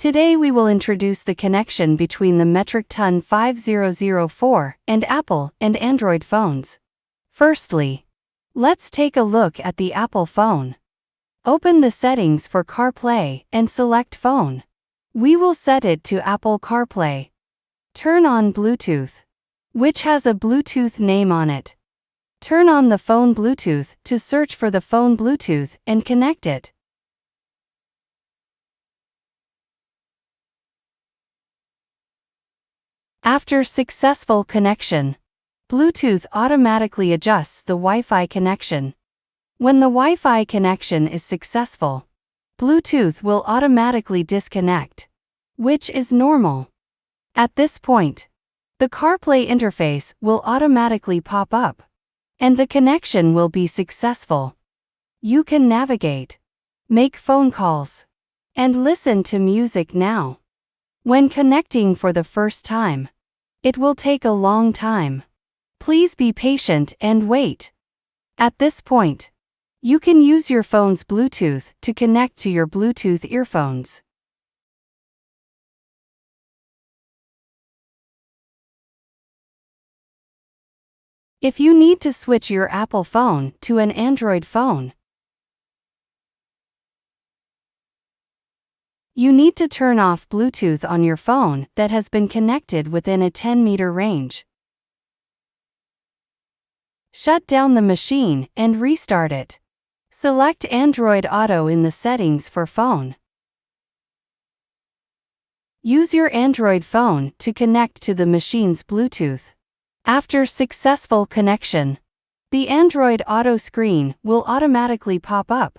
Today we will introduce the connection between the metric ton 5004 and Apple and Android phones. Firstly, let's take a look at the Apple phone. Open the settings for CarPlay and select Phone. We will set it to Apple CarPlay. Turn on Bluetooth, which has a Bluetooth name on it. Turn on the phone Bluetooth to search for the phone Bluetooth and connect it. After successful connection, Bluetooth automatically adjusts the Wi-Fi connection. When the Wi-Fi connection is successful, Bluetooth will automatically disconnect, which is normal. At this point, the CarPlay interface will automatically pop up, and the connection will be successful. You can navigate, make phone calls, and listen to music now. When connecting for the first time, it will take a long time. Please be patient and wait. At this point, you can use your phone's Bluetooth to connect to your Bluetooth earphones. If you need to switch your Apple phone to an Android phone, you need to turn off Bluetooth on your phone that has been connected within a 10-meter range. Shut down the machine and restart it. Select Android Auto in the settings for phone. Use your Android phone to connect to the machine's Bluetooth. After successful connection, the Android Auto screen will automatically pop up.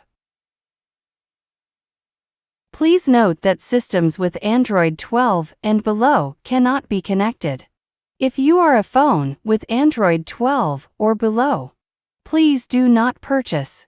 Please note that systems with Android 12 and below cannot be connected. If you are a phone with Android 12 or below, please do not purchase.